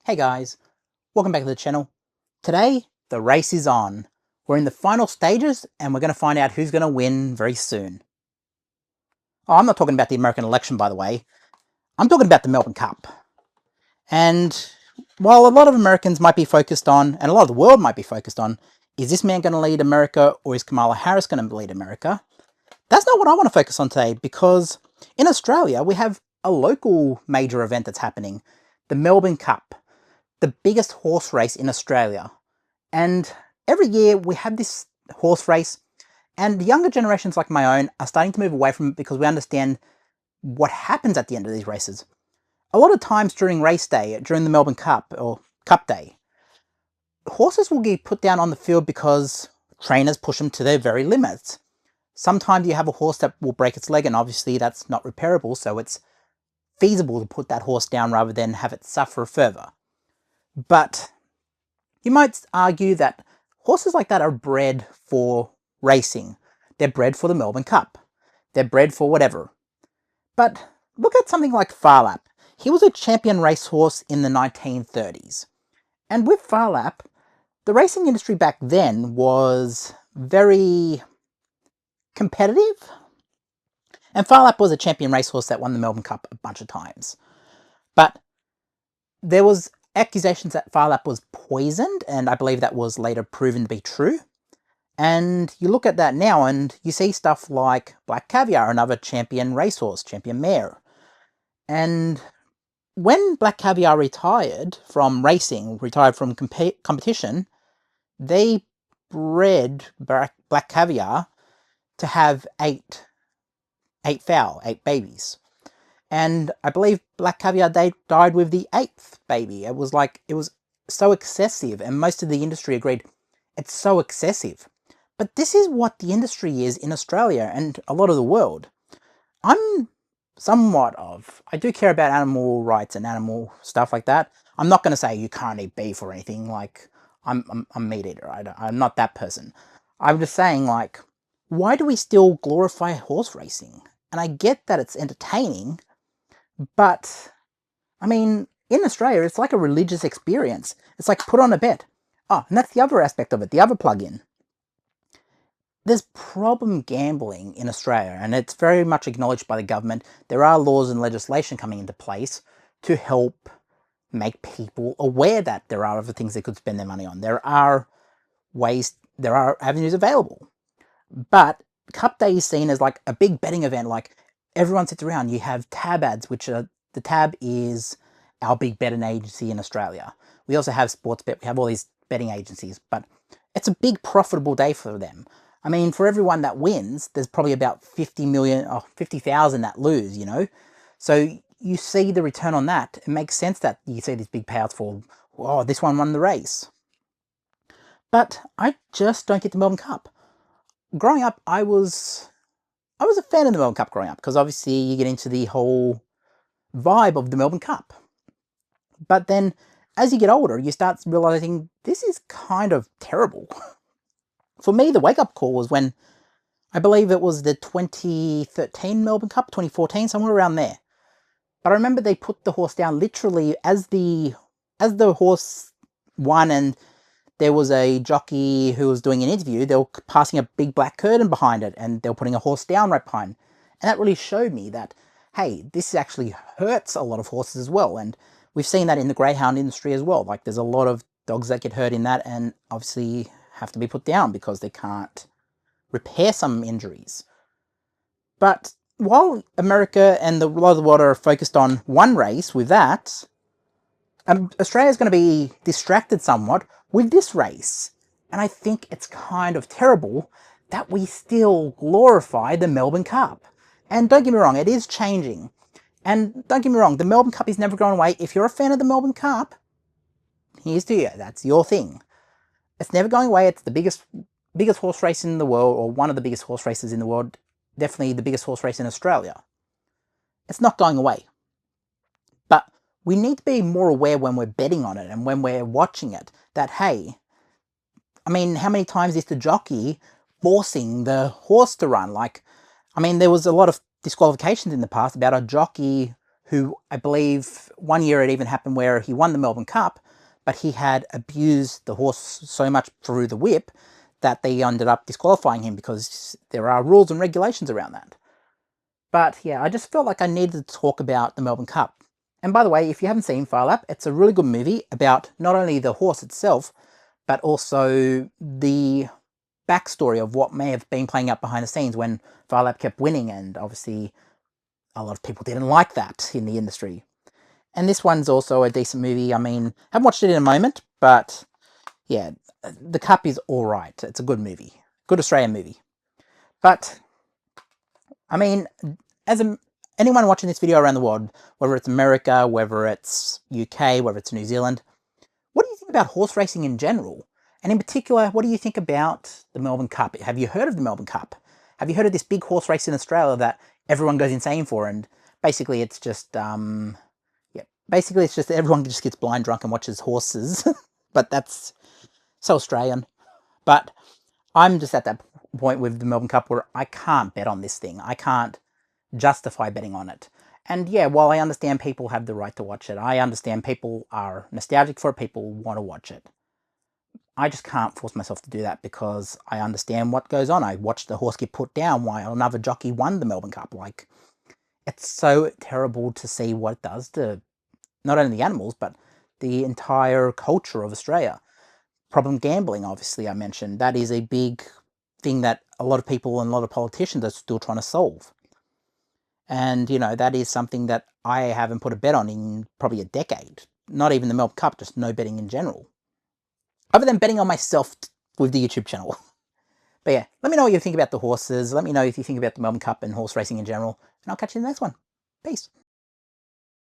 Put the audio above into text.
Hey guys, welcome back to the channel. Today, the race is on. We're in the final stages and we're going to find out who's going to win very soon. Oh, I'm not talking about the American election, by the way. I'm talking about the Melbourne Cup. And while a lot of Americans might be focused on, and a lot of the world might be focused on, is this man going to lead America or is Kamala Harris going to lead America? That's not what I want to focus on today, because in Australia, we have a local major event that's happening, the Melbourne Cup, the biggest horse race in Australia. And every year we have this horse race, and younger generations like my own are starting to move away from it because we understand what happens at the end of these races. A lot of times during race day, during the Melbourne Cup or Cup Day, horses will get put down on the field because trainers push them to their very limits. Sometimes you have a horse that will break its leg, and obviously that's not repairable, so it's feasible to put that horse down rather than have it suffer further. But you might argue that horses like that are bred for racing. They're bred for the Melbourne Cup. They're bred for whatever. But look at something like Phar Lap. He was a champion racehorse in the 1930s. And with Phar Lap, the racing industry back then was very competitive. And Phar Lap was a champion racehorse that won the Melbourne Cup a bunch of times. But there was accusations that Phar Lap was poisoned, and I believe that was later proven to be true. And you look at that now and you see stuff like Black Caviar, another champion racehorse, champion mare. And when Black Caviar retired from racing, retired from competition, they bred Black Caviar to have eight babies. And I believe Black Caviar died with the 8th baby. It was so excessive, and most of the industry agreed it's so excessive. But this is what the industry is in Australia and a lot of the world. I do care about animal rights and animal stuff like that. I'm not going to say you can't eat beef or anything, like, I'm a meat eater, I'm not that person. I'm just saying, like, why do we still glorify horse racing? And I get that it's entertaining, but, I mean, in Australia, it's like a religious experience. It's like, put on a bet. Oh, and that's the other aspect of it, the other plug-in. There's problem gambling in Australia, and it's very much acknowledged by the government. There are laws and legislation coming into place to help make people aware that there are other things they could spend their money on. There are avenues available. But Cup Day is seen as like a big betting event, like everyone sits around. You have tab ads, the tab is our big betting agency in Australia. We also have Sportsbet, we have all these betting agencies, but it's a big profitable day for them. I mean, for everyone that wins, there's probably about 50,000 that lose, you know? So you see the return on that. It makes sense that you see these big payouts for, oh, this one won the race. But I just don't get the Melbourne Cup. Growing up, I was a fan of the Melbourne Cup growing up, because obviously you get into the whole vibe of the Melbourne Cup. But then, as you get older, you start realizing this is kind of terrible. For me, the wake-up call was when, I believe it was the 2013 Melbourne Cup, 2014, somewhere around there. But I remember they put the horse down literally as the horse won, and there was a jockey who was doing an interview. They were passing a big black curtain behind it, and they were putting a horse down right behind. And that really showed me that, hey, this actually hurts a lot of horses as well. And we've seen that in the greyhound industry as well. Like, there's a lot of dogs that get hurt in that, and obviously have to be put down because they can't repair some injuries. But while America and a lot of the world are focused on one race with that, Australia's going to be distracted somewhat with this race. And I think it's kind of terrible that we still glorify the Melbourne Cup. And don't get me wrong, it is changing. And don't get me wrong, the Melbourne Cup is never going away. If you're a fan of the Melbourne Cup, here's to you. That's your thing. It's never going away. It's the biggest horse race in the world, or one of the biggest horse races in the world. Definitely the biggest horse race in Australia. It's not going away. But we need to be more aware when we're betting on it and when we're watching it that, hey, I mean, how many times is the jockey forcing the horse to run? Like, I mean, there was a lot of disqualifications in the past about a jockey who I believe one year it even happened where he won the Melbourne Cup, but he had abused the horse so much through the whip that they ended up disqualifying him because there are rules and regulations around that. But yeah, I just felt like I needed to talk about the Melbourne Cup. And by the way, if you haven't seen Phar Lap, it's a really good movie about not only the horse itself, but also the backstory of what may have been playing out behind the scenes when Phar Lap kept winning, and obviously a lot of people didn't like that in the industry. And this one's also a decent movie. I mean, I haven't watched it in a moment, but yeah, The Cup is alright. It's a good movie. Good Australian movie. But, I mean, anyone watching this video around the world, whether it's America, whether it's UK, whether it's New Zealand, what do you think about horse racing in general? And in particular, what do you think about the Melbourne Cup? Have you heard of the Melbourne Cup? Have you heard of this big horse race in Australia that everyone goes insane for? And basically it's just, basically it's just everyone just gets blind drunk and watches horses. But that's so Australian. But I'm just at that point with the Melbourne Cup where I can't bet on this thing. I can't justify betting on it. And yeah, while I understand people have the right to watch it, I understand people are nostalgic for it, people want to watch it. I just can't force myself to do that because I understand what goes on. I watched the horse get put down while another jockey won the Melbourne Cup. Like, it's so terrible to see what it does to not only the animals, but the entire culture of Australia. Problem gambling, obviously, I mentioned. That is a big thing that a lot of people and a lot of politicians are still trying to solve. And, that is something that I haven't put a bet on in probably a decade. Not even the Melbourne Cup, just no betting in general. Other than betting on myself with the YouTube channel. But yeah, let me know what you think about the horses. Let me know if you think about the Melbourne Cup and horse racing in general. And I'll catch you in the next one. Peace.